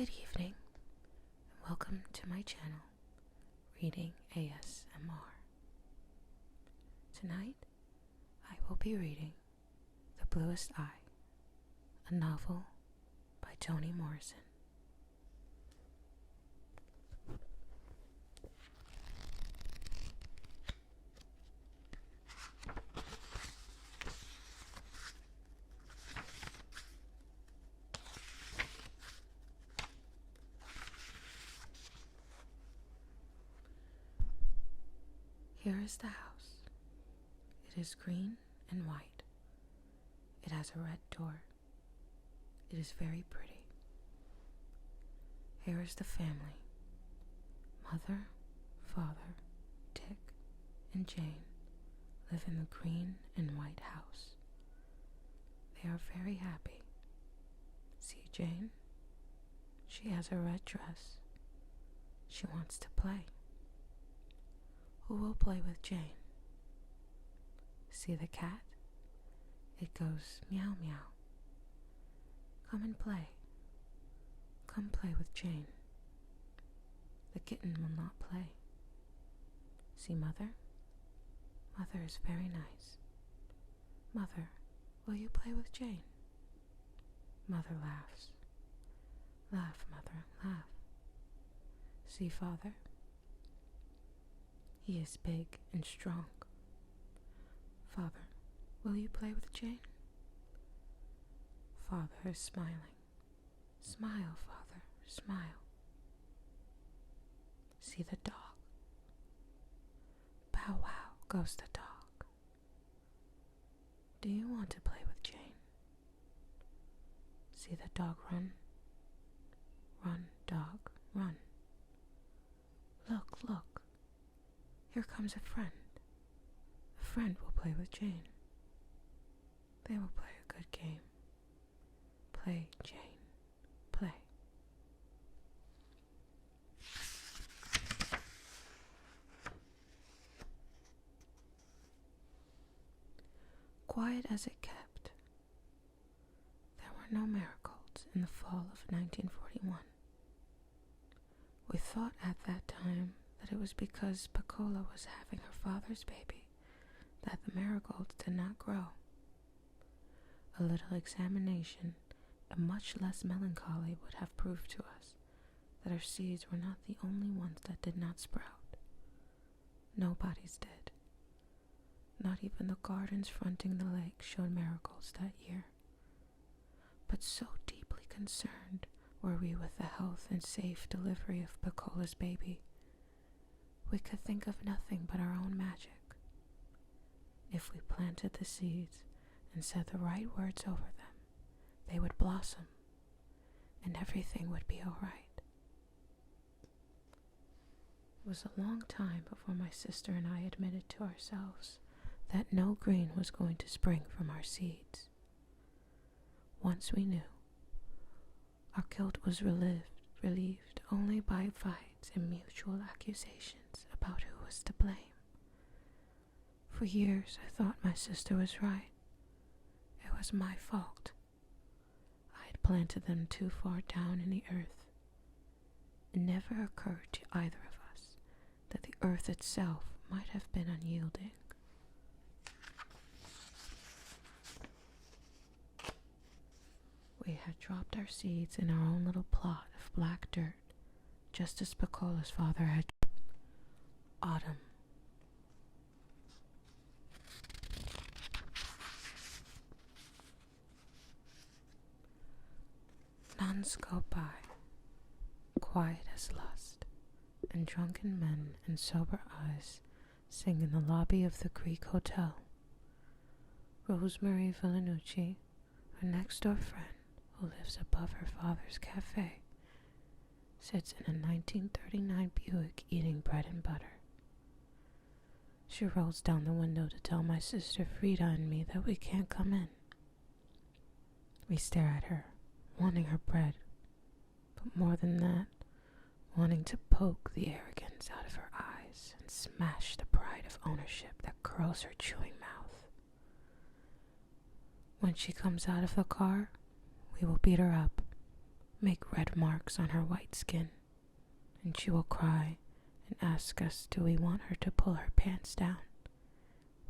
Good evening, and welcome to my channel, Reading ASMR. Tonight, I will be reading The Bluest Eye, a novel by Toni Morrison. Here is the house. It is green and white. It has a red door. It is very pretty. Here is the family. Mother, father, Dick, and Jane live in the green and white house. They are very happy. See Jane? She has a red dress. She wants to play. Who will play with Jane? See the cat? It goes meow meow. Come and play. Come play with Jane. The kitten will not play. See Mother? Mother is very nice. Mother, will you play with Jane? Mother laughs. Laugh, Mother, laugh. See Father? He is big and strong. Father, will you play with Jane? Father is smiling. Smile, Father, smile. See the dog. Bow wow goes the dog. Do you want to play with Jane? See the dog run. Run, dog, run. Look, look. Here comes a friend. A friend will play with Jane. They will play a good game. Play, Jane, play. Quiet as it kept. There were no marigolds in the fall of 1941. We thought at that time that it was because Piccola was having her father's baby that the marigolds did not grow. A little examination and much less melancholy would have proved to us that our seeds were not the only ones that did not sprout. Nobody's did. Not even the gardens fronting the lake showed marigolds that year. But so deeply concerned were we with the health and safe delivery of Piccola's baby, we could think of nothing but our own magic. If we planted the seeds and said the right words over them, they would blossom, and everything would be all right. It was a long time before my sister and I admitted to ourselves that no green was going to spring from our seeds. Once we knew, our guilt was relieved only by fights and mutual accusations about who was to blame. For years I thought my sister was right. It was my fault. I had planted them too far down in the earth. It never occurred to either of us that the earth itself might have been unyielding. We had dropped our seeds in our own little plot of black dirt, just as Piccola's father had. Autumn. Nuns go by, quiet as lust, and drunken men and sober eyes sing in the lobby of the Greek Hotel. Rosemary Villanucci, her next-door friend, who lives above her father's cafe, sits in a 1939 Buick eating bread and butter. She rolls down the window to tell my sister Frida and me that we can't come in. We stare at her, wanting her bread, but more than that, wanting to poke the arrogance out of her eyes and smash the pride of ownership that curls her chewing mouth. When she comes out of the car, we will beat her up, make red marks on her white skin, and she will cry and ask us do we want her to pull her pants down.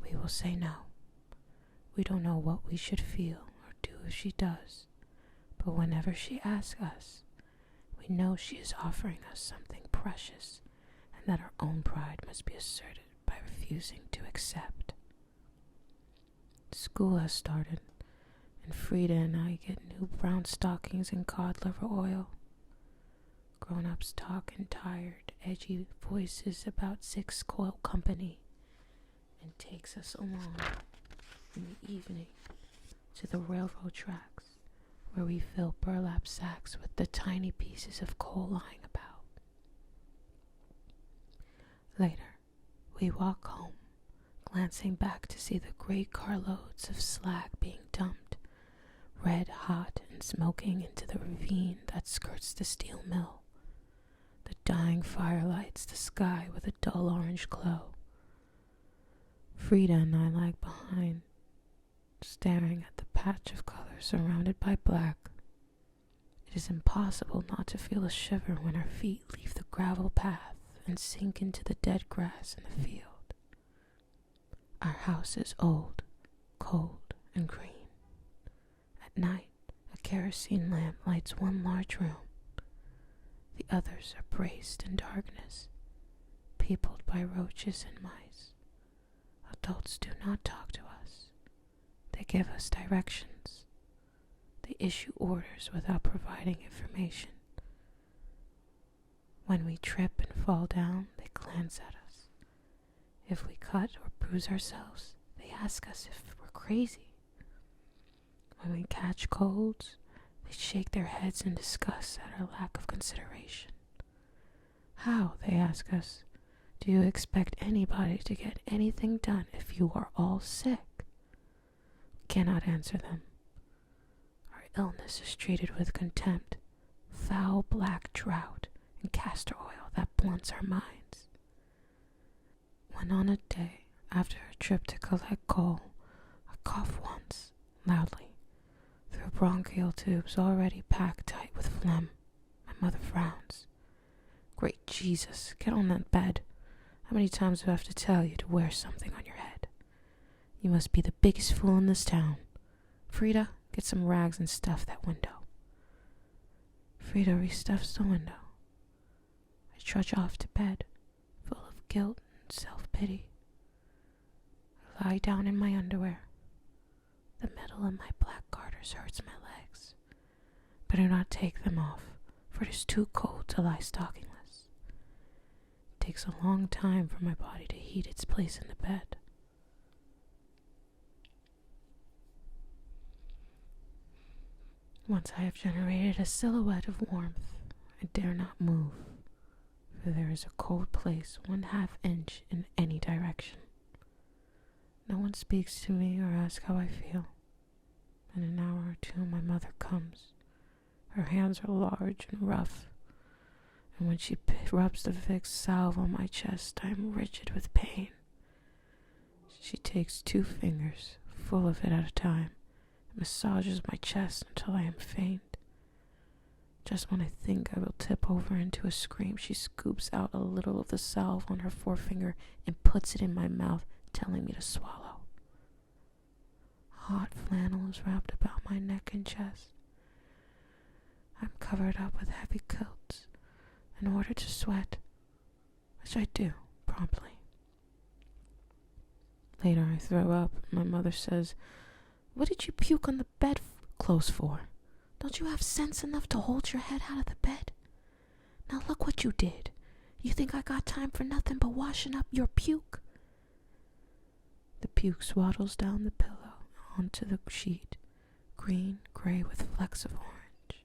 We will say no. We don't know what we should feel or do if she does, but whenever she asks us, we know she is offering us something precious and that our own pride must be asserted by refusing to accept. School has started, and Frida and I get new brown stockings and cod liver oil. Grown-ups talk in tired, edgy voices about Six Coil Company and takes us along in the evening to the railroad tracks where we fill burlap sacks with the tiny pieces of coal lying about. Later, we walk home, glancing back to see the great carloads of slag being dumped, red hot and smoking into the ravine that skirts the steel mill. The dying fire lights the sky with a dull orange glow. Frida and I lag behind, staring at the patch of color surrounded by black. It is impossible not to feel a shiver when our feet leave the gravel path and sink into the dead grass in the field. Our house is old, cold, and green. At night, a kerosene lamp lights one large room. The others are braced in darkness, peopled by roaches and mice. Adults do not talk to us. They give us directions. They issue orders without providing information. When we trip and fall down, they glance at us. If we cut or bruise ourselves, they ask us if we're crazy. When we catch colds, they shake their heads in disgust at our lack of consideration. How, they ask us, do you expect anybody to get anything done if you are all sick? We cannot answer them. Our illness is treated with contempt, foul black drought, and castor oil that blunts our minds. When on a day, after a trip to collect coal, I cough once, loudly, through bronchial tubes already packed tight with phlegm. My mother frowns. Great Jesus, get on that bed. How many times do I have to tell you to wear something on your head? You must be the biggest fool in this town. Frida, get some rags and stuff that window. Frida restuffs the window. I trudge off to bed, full of guilt and self-pity. I lie down in my underwear. The middle of my black garters hurts my legs, but I do not take them off, for it is too cold to lie stockingless. It takes a long time for my body to heat its place in the bed. Once I have generated a silhouette of warmth, I dare not move, for there is a cold place 1/2 inch in any direction. No one speaks to me or asks how I feel. In an hour or two, my mother comes. Her hands are large and rough, and when she rubs the Vicks salve on my chest, I am rigid with pain. She takes 2 fingers, full of it at a time, and massages my chest until I am faint. Just when I think I will tip over into a scream, she scoops out a little of the salve on her forefinger and puts it in my mouth, telling me to swallow. Hot flannel is wrapped about my neck and chest. I'm covered up with heavy coats in order to sweat, which I do promptly. Later I throw up, and my mother says, "What did you puke on the bedclothes for? Don't you have sense enough to hold your head out of the bed? Now look what you did. You think I got time for nothing but washing up your puke?" The puke swaddles down the pillow onto the sheet, green, gray with flecks of orange.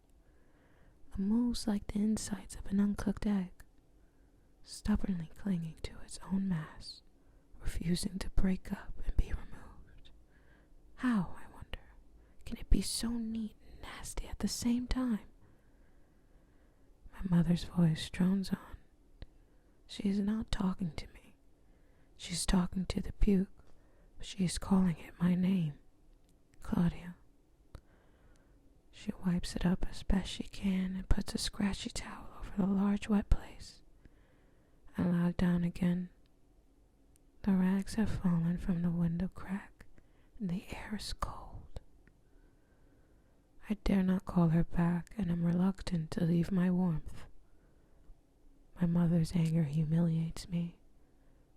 It moves like the insides of an uncooked egg, stubbornly clinging to its own mass, refusing to break up and be removed. How, I wonder, can it be so neat and nasty at the same time? My mother's voice drones on. She is not talking to me. She is talking to the puke, but she is calling it my name, Claudia. She wipes it up as best she can and puts a scratchy towel over the large wet place. I lie down again. The rags have fallen from the window crack, and the air is cold. I dare not call her back, and am reluctant to leave my warmth. My mother's anger humiliates me.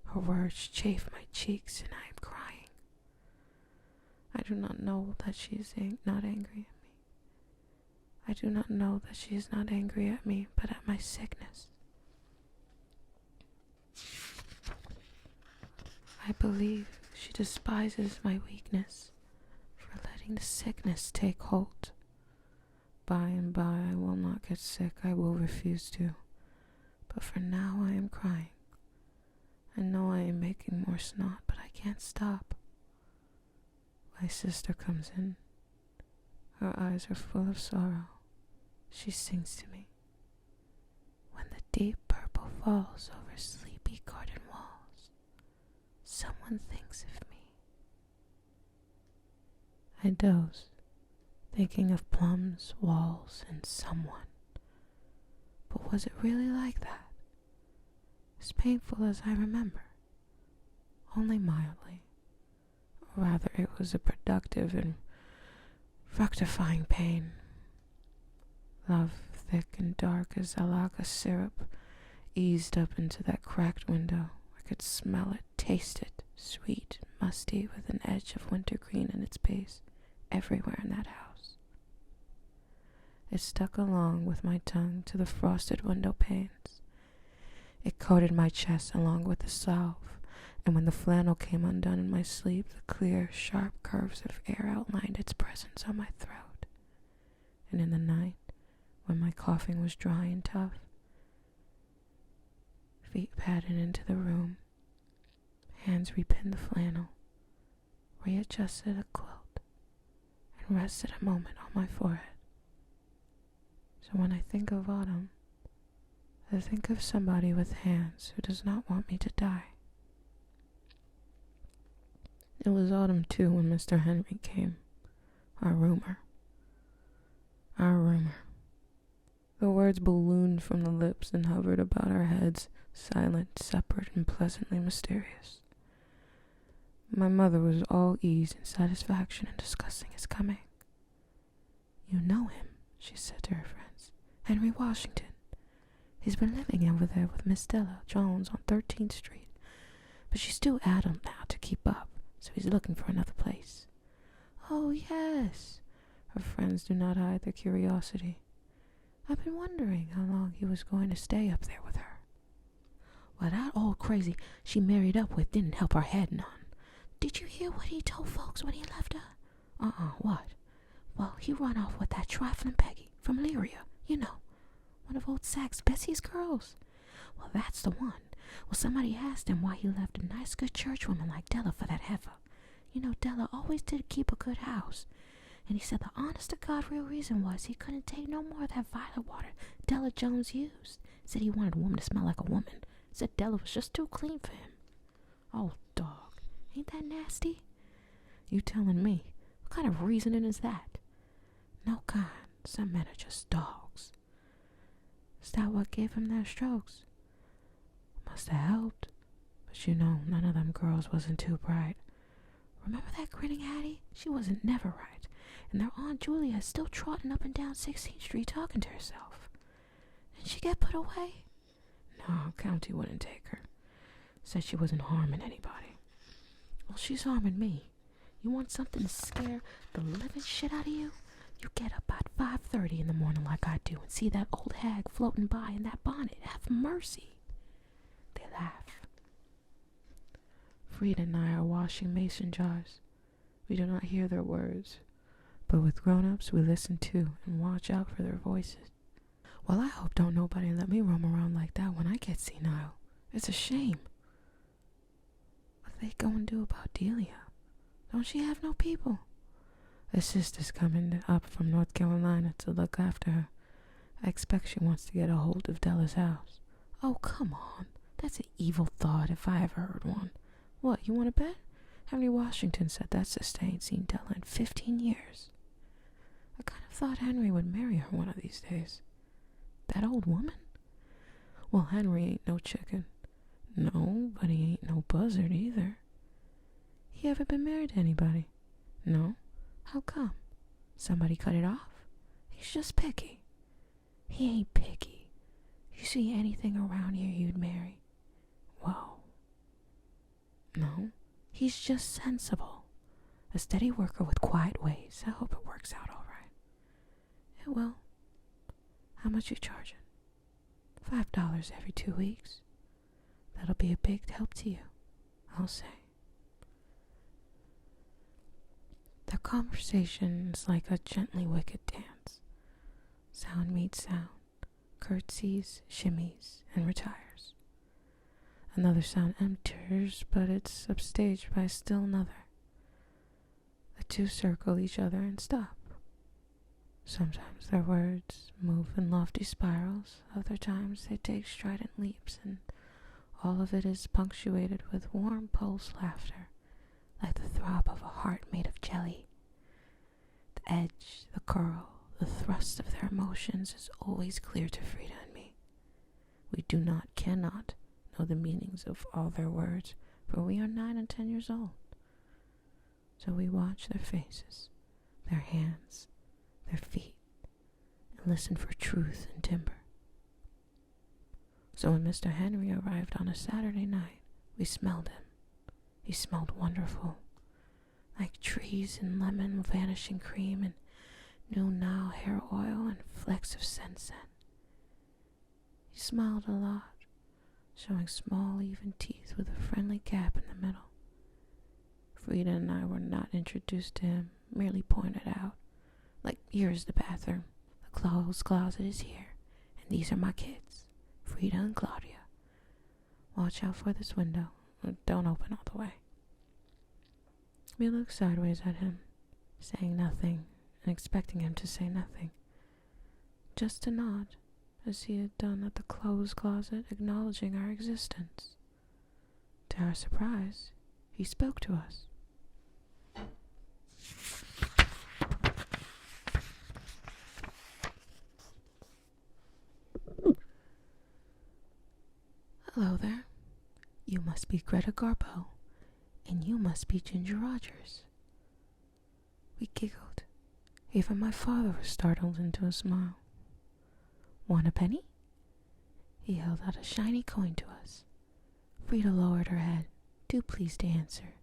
Her words chafe my cheeks, and I am crying. I do not know that she is not angry at me. I do not know that she is not angry at me, but at my sickness. I believe she despises my weakness for letting the sickness take hold. By and by I will not get sick, I will refuse to. But for now I am crying. I know I am making more snot, but I can't stop. My sister comes in. Her eyes are full of sorrow. She sings to me. When the deep purple falls over sleepy garden walls, someone thinks of me. I doze, thinking of plums, walls, and someone. But was it really like that? As painful as I remember? Only mildly. Or rather, it was a productive and fructifying pain. Love, thick and dark as Alaga syrup, eased up into that cracked window. I could smell it, taste it, sweet, musty, with an edge of wintergreen in its base, everywhere in that house. It stuck along with my tongue to the frosted window panes. It coated my chest along with the salve, and when the flannel came undone in my sleep, the clear, sharp curves of air outlined its presence on my throat. And in the night, when my coughing was dry and tough, feet padded into the room, hands repinned the flannel, readjusted a quilt, and rested a moment on my forehead. So when I think of autumn, I think of somebody with hands who does not want me to die. It was autumn too when Mr. Henry came. Our roomer. The words ballooned from the lips and hovered about our heads, silent, separate, and pleasantly mysterious. My mother was all ease and satisfaction in discussing his coming. You know him, she said to her friends. Henry Washington. He's been living over there with Miss Della Jones on 13th Street, but she's too addled now to keep up, so he's looking for another place. Oh, yes. Her friends do not hide their curiosity. I've been wondering how long he was going to stay up there with her. Well, that old crazy she married up with didn't help her head none. Did you hear what he told folks when he left her? What? Well, he run off with that trifling Peggy from Lyria, you know. One of old Sack's Bessie's girls. Well, that's the one. Well, somebody asked him why he left a nice good churchwoman like Della for that heifer. You know, Della always did keep a good house. And he said the honest-to-God real reason was he couldn't take no more of that violet water Della Jones used. Said he wanted a woman to smell like a woman. Said Della was just too clean for him. Oh, dog. Ain't that nasty? You telling me. What kind of reasoning is that? No kind. Some men are just dogs. Is that what gave him their strokes? Must have helped. But you know, none of them girls wasn't too bright. Remember that grinning Hattie? She wasn't never right. And their Aunt Julia is still trotting up and down 16th Street talking to herself. Didn't she get put away? No, County wouldn't take her. Said she wasn't harming anybody. Well, she's harming me. You want something to scare the living shit out of you? You get up at 5:30 in the morning like I do and see that old hag floating by in that bonnet. Have mercy. They laugh. Frida and I are washing mason jars. We do not hear their words, but with grown-ups we listen to and watch out for their voices. Well, I hope don't nobody let me roam around like that when I get senile. It's a shame. What they go and do about Delia? Don't she have no people? Her sister's coming up from North Carolina to look after her. I expect she wants to get a hold of Della's house. Oh, come on. That's an evil thought if I ever heard one. What, you want to bet? Henry Washington said that sister ain't seen Della in 15 years. I kind of thought Henry would marry her one of these days. That old woman? Well, Henry ain't no chicken. No, but he ain't no buzzard either. He ever been married to anybody? No? How come? Somebody cut it off? He's just picky. He ain't picky. You see anything around here you'd marry? Whoa. No, he's just sensible. A steady worker with quiet ways. I hope it works out all right. It will. How much you charging? $5 every 2 weeks. That'll be a big help to you, I'll say. The conversation is like a gently wicked dance. Sound meets sound, curtsies, shimmies, and retires. Another sound enters, but it's upstaged by still another. The two circle each other and stop. Sometimes their words move in lofty spirals, other times they take strident leaps, and all of it is punctuated with warm pulse laughter, like the throb of a heart made of jelly. The edge, the curl, the thrust of their emotions is always clear to Frida and me. We cannot know the meanings of all their words, for we are 9 and 10 years old. So we watch their faces, their hands, their feet, and listen for truth and timber. So when Mr. Henry arrived on a Saturday night, we smelled him. He smelled wonderful, like trees and lemon vanishing cream and new Nile hair oil and flecks of sensen. He smiled a lot, showing small even teeth with a friendly gap in the middle. Frida and I were not introduced to him, merely pointed out, like, here's the bathroom, the clothes closet is here, and these are my kids, Frida and Claudia. Watch out for this window, don't open all the way. We looked sideways at him, saying nothing and expecting him to say nothing, just a nod, as he had done at the clothes closet, acknowledging our existence. To our surprise, he spoke to us. Hello there. You must be Greta Garbo, and you must be Ginger Rogers. We giggled. Even my father was startled into a smile. Want a penny? He held out a shiny coin to us. Frida lowered her head, too pleased to answer.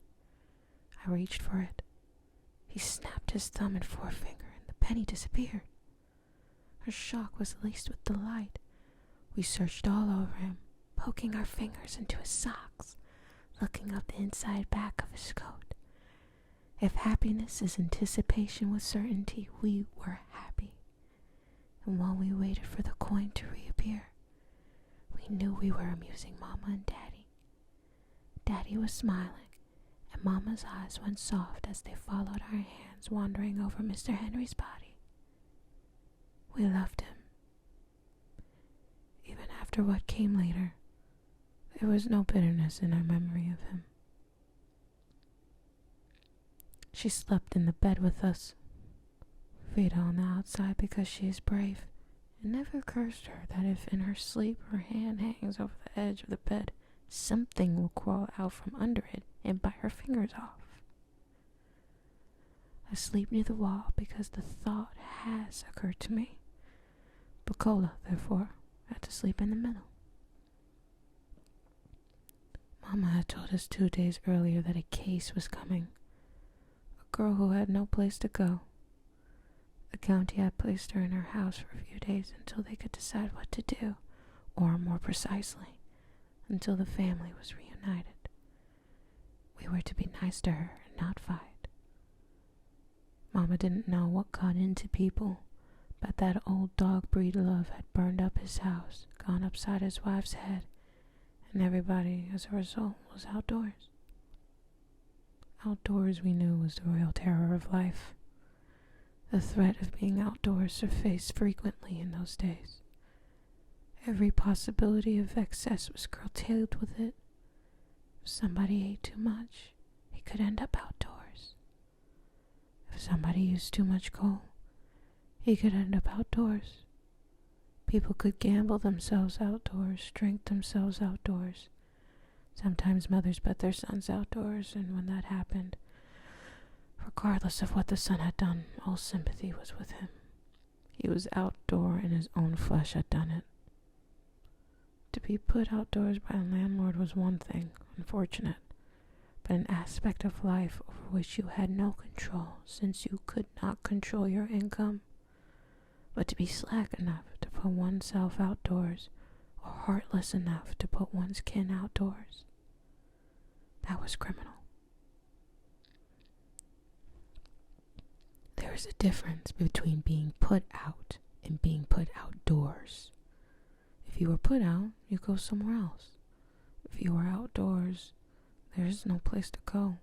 I reached for it. He snapped his thumb and forefinger, and the penny disappeared. Her shock was laced with delight. We searched all over him, poking our fingers into his socks, looking up the inside back of his coat. If happiness is anticipation with certainty, we were happy. And while we waited for the coin to reappear, we knew we were amusing Mama and Daddy. Daddy was smiling, and Mama's eyes went soft as they followed our hands wandering over Mr. Henry's body. We loved him. Even after what came later, there was no bitterness in our memory of him. She slept in the bed with us. Frida on the outside because she is brave. It never occurs to her that if in her sleep her hand hangs over the edge of the bed, something will crawl out from under it and bite her fingers off. I sleep near the wall because the thought has occurred to me. Bacola, therefore, had to sleep in the middle. Mama had told us 2 days earlier that a case was coming. A girl who had no place to go. The county had placed her in her house for a few days until they could decide what to do, or more precisely, until the family was reunited. We were to be nice to her and not fight. Mama didn't know what got into people, but that old dog breed love had burned up his house, gone upside his wife's head, and everybody, as a result, was outdoors. Outdoors, we knew, was the real terror of life. The threat of being outdoors surfaced frequently in those days. Every possibility of excess was curtailed with it. If somebody ate too much, he could end up outdoors. If somebody used too much coal, he could end up outdoors. People could gamble themselves outdoors, drink themselves outdoors. Sometimes mothers bet their sons outdoors, and when that happened, regardless of what the son had done, all sympathy was with him. He was outdoor and his own flesh had done it. To be put outdoors by a landlord was one thing, unfortunate, but an aspect of life over which you had no control, since you could not control your income. But to be slack enough to put oneself outdoors, or heartless enough to put one's kin outdoors, that was criminal. There is a difference between being put out and being put outdoors. If you were put out, you go somewhere else. If you are outdoors, there is no place to go.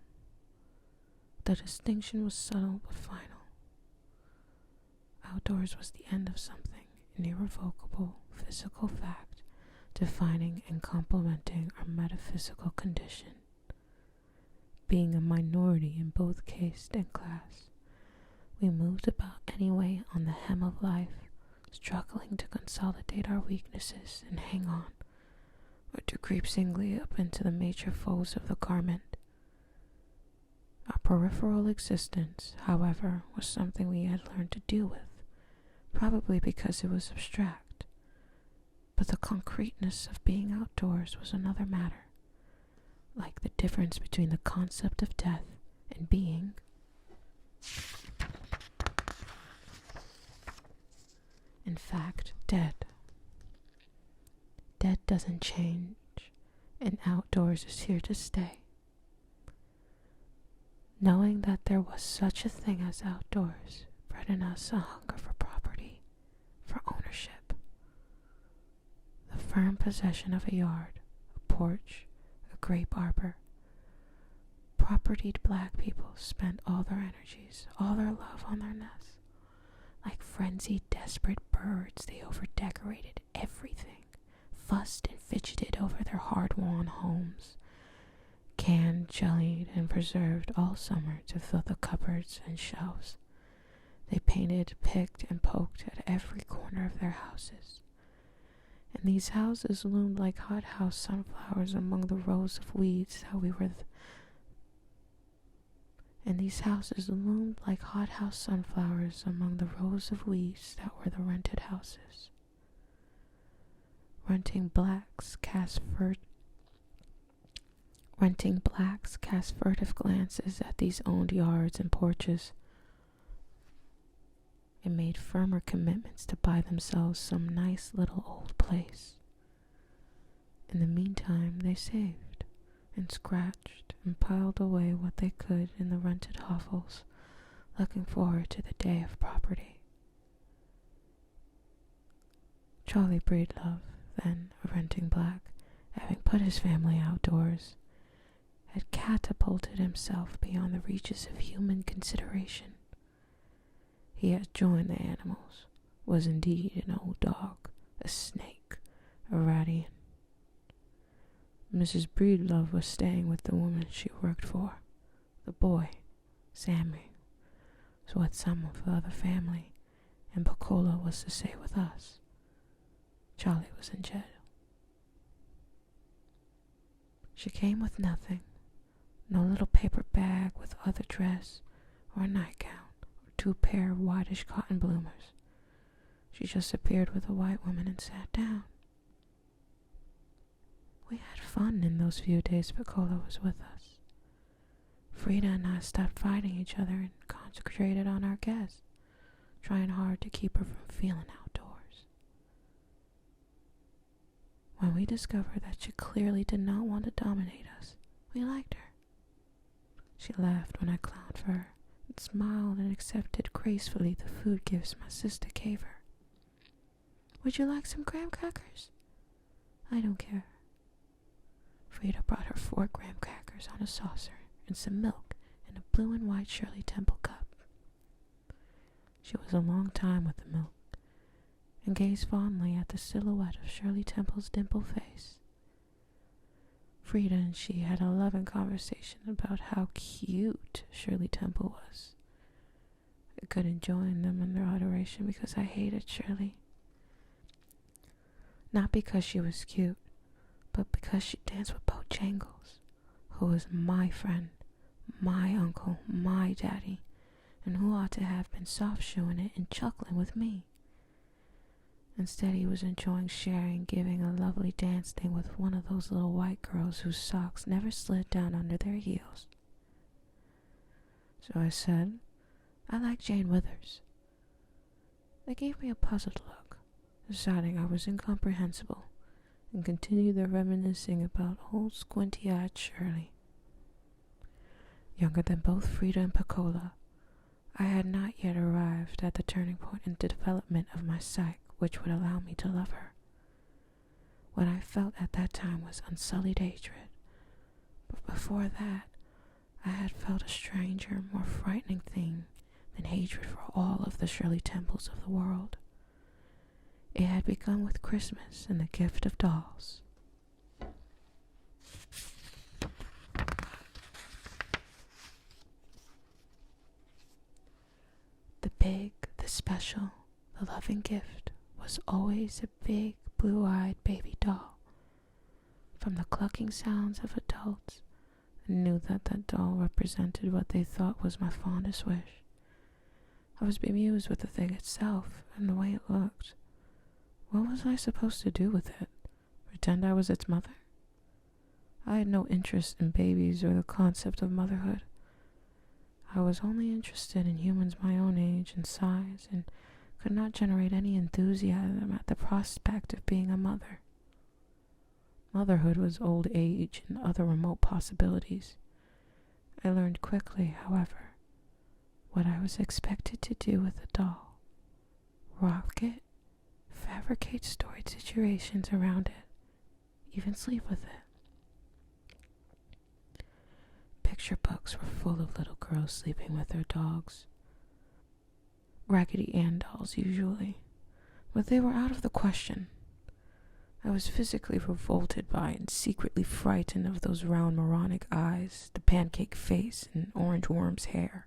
The distinction was subtle but final. Outdoors was the end of something, an irrevocable physical fact, defining and complementing our metaphysical condition. Being a minority in both caste and class, we moved about anyway on the hem of life, struggling to consolidate our weaknesses and hang on, or to creep singly up into the major folds of the garment. Our peripheral existence, however, was something we had learned to deal with, probably because it was abstract. But the concreteness of being outdoors was another matter, like the difference between the concept of death and being. In fact, dead. Dead doesn't change, and outdoors is here to stay. Knowing that there was such a thing as outdoors bred in us a hunger for property, for ownership. The firm possession of a yard, a porch, a grape arbor. Propertied black people spent all their energies, all their love on their nests. Like frenzied, desperate birds, they overdecorated everything, fussed and fidgeted over their hard-won homes, canned, jellied, and preserved all summer to fill the cupboards and shelves. They painted, picked, and poked at every corner of their houses. And these houses loomed like hothouse sunflowers among the rows of weeds that we were the rented houses. Renting blacks cast furtive glances at these owned yards and porches, and made firmer commitments to buy themselves some nice little old place. In the meantime, they saved and scratched and piled away what they could in the rented hovels, looking forward to the day of property. Charlie Breedlove, then a renting black, having put his family outdoors, had catapulted himself beyond the reaches of human consideration. He had joined the animals, was indeed an old dog, a snake, a radian. Mrs. Breedlove was staying with the woman she worked for. The boy, Sammy, was with some of the other family, and Piccola was to stay with us. Charlie was in jail. She came with nothing, no little paper bag with other dress, or a nightgown, or 2 pair of whitish cotton bloomers. She just appeared with a white woman and sat down. We had fun in those few days Piccola was with us. Frida and I stopped fighting each other and concentrated on our guest, trying hard to keep her from feeling outdoors. When we discovered that she clearly did not want to dominate us, we liked her. She laughed when I clowned for her, and smiled and accepted gracefully the food gifts my sister gave her. Would you like some graham crackers? I don't care. Frida brought her 4 graham crackers on a saucer and some milk in a blue and white Shirley Temple cup. She was a long time with the milk, and gazed fondly at the silhouette of Shirley Temple's dimpled face. Frida and she had a loving conversation about how cute Shirley Temple was. I couldn't join them in their adoration because I hated Shirley. Not because she was cute, but because she danced with Bojangles, who was my friend, my uncle, my daddy, and who ought to have been soft-shoeing it and chuckling with me. Instead, he was enjoying sharing, giving a lovely dance thing with one of those little white girls whose socks never slid down under their heels. So I said, I like Jane Withers. They gave me a puzzled look, deciding I was incomprehensible, and continued their reminiscing about old squinty-eyed Shirley. Younger than both Frida and Piccola, I had not yet arrived at the turning point in the development of my psyche which would allow me to love her. What I felt at that time was unsullied hatred, but before that, I had felt a stranger, more frightening thing than hatred for all of the Shirley Temples of the world. It had begun with Christmas and the gift of dolls. The big, the special, the loving gift was always a big, blue-eyed baby doll. From the clucking sounds of adults, I knew that that doll represented what they thought was my fondest wish. I was bemused with the thing itself and the way it looked. What was I supposed to do with it? Pretend I was its mother? I had no interest in babies or the concept of motherhood. I was only interested in humans my own age and size, and could not generate any enthusiasm at the prospect of being a mother. Motherhood was old age and other remote possibilities. I learned quickly, however, what I was expected to do with a doll. Rock it, fabricate storied situations around it, even sleep with it. Picture books were full of little girls sleeping with their dogs. Raggedy Ann dolls, usually, but they were out of the question. I was physically revolted by and secretly frightened of those round moronic eyes, the pancake face, and orange worm's hair.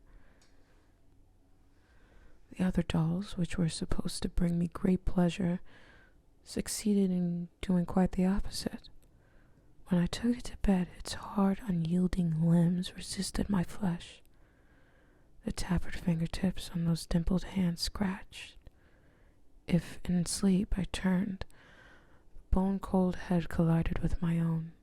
The other dolls, which were supposed to bring me great pleasure, succeeded in doing quite the opposite. When I took it to bed, its hard, unyielding limbs resisted my flesh. The tapered fingertips on those dimpled hands scratched. If in sleep I turned, the bone-cold head collided with my own.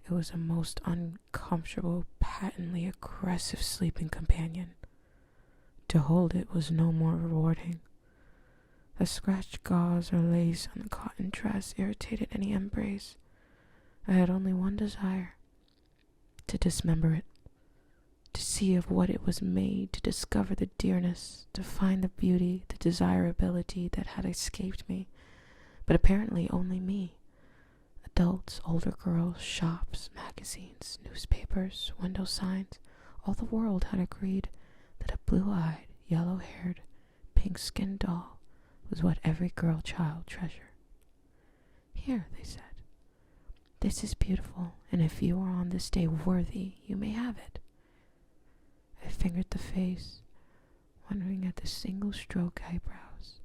It was a most uncomfortable, patently aggressive sleeping companion. To hold it was no more rewarding. The scratched gauze or lace on the cotton dress irritated any embrace. I had only one desire: to dismember it, to see of what it was made, to discover the dearness, to find the beauty, the desirability that had escaped me, but apparently only me. Adults, older girls, shops, magazines, newspapers, window signs, all the world had agreed that a blue-eyed, yellow-haired, pink-skinned doll was what every girl-child treasured. Here, they said, this is beautiful, and if you are on this day worthy, you may have it. I fingered the face, wondering at the single-stroke eyebrows,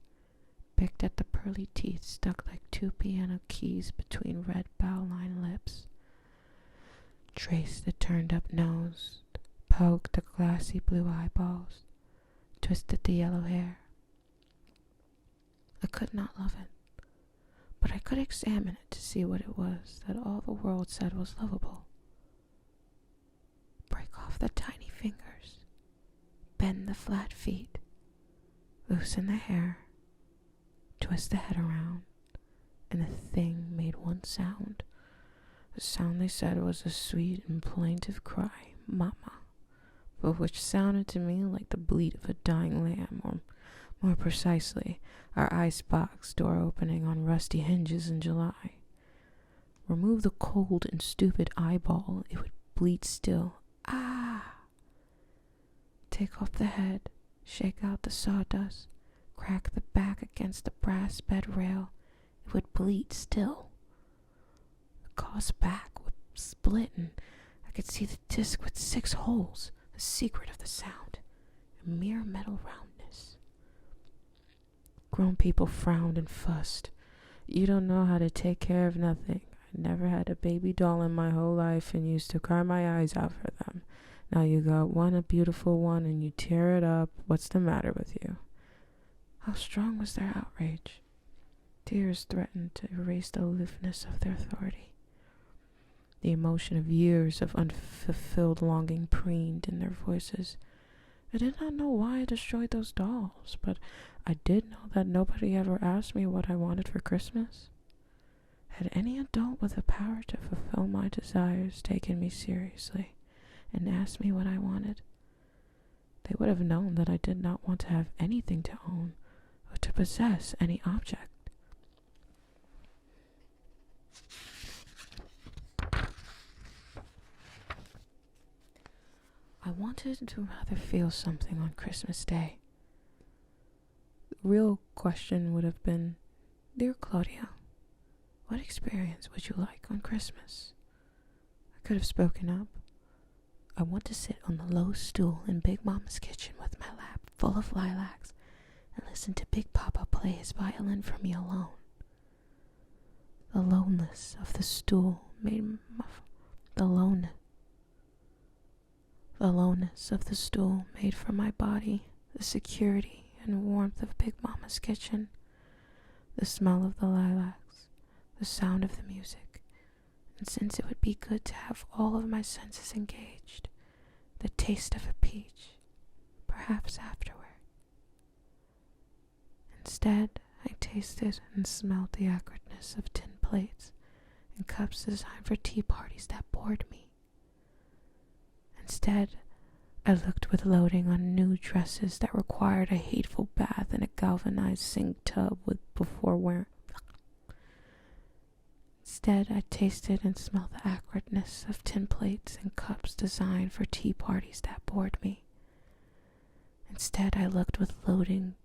picked at the pearly teeth stuck like two piano keys between red bow-line lips, traced the turned-up nose, poked the glassy blue eyeballs, twisted the yellow hair. I could not love it, but I could examine it to see what it was that all the world said was lovable. Break off the tiny fingers, bend the flat feet, loosen the hair, twist the head around, and the thing made one sound. The sound they said was a sweet and plaintive cry, "Mama," but which sounded to me like the bleat of a dying lamb, or more precisely, our icebox door opening on rusty hinges in July. Remove the cold and stupid eyeball, it would bleat still. Ah! Take off the head, shake out the sawdust, crack the back against the brass bed rail, it would bleat still. The gauze back would split, and I could see the disc with 6 holes, the secret of the sound. mere metal roundness. Grown people frowned and fussed. You don't know how to take care of nothing. I never had a baby doll in my whole life and used to cry my eyes out for them. Now you got one, a beautiful one, and you tear it up. What's the matter with you? How strong was their outrage? Tears threatened to erase the aloofness of their authority. The emotion of years of unfulfilled longing preened in their voices. I did not know why I destroyed those dolls, but I did know that nobody ever asked me what I wanted for Christmas. Had any adult with the power to fulfill my desires taken me seriously and asked me what I wanted, they would have known that I did not want to have anything to own or to possess any object. I wanted to rather feel something on Christmas Day. The real question would have been, Dear Claudia, what experience would you like on Christmas? I could have spoken up. I want to sit on the low stool in Big Mama's kitchen with my lap full of lilacs and listen to Big Papa play his violin for me alone. The lowness of the stool made the lowness of the stool made for my body the security and warmth of Big Mama's kitchen, the smell of the lilacs, the sound of the music, and since it would be good to have all of my senses engaged, the taste of a peach, perhaps afterward. Instead, I tasted and smelled the acridness of tin plates and cups designed for tea parties that bored me. Instead, I looked with loathing on new dresses that required a hateful bath in a galvanized sink tub before wearing. Instead, I tasted and smelled the acridness of tin plates and cups designed for tea parties that bored me. Instead, I looked with loathing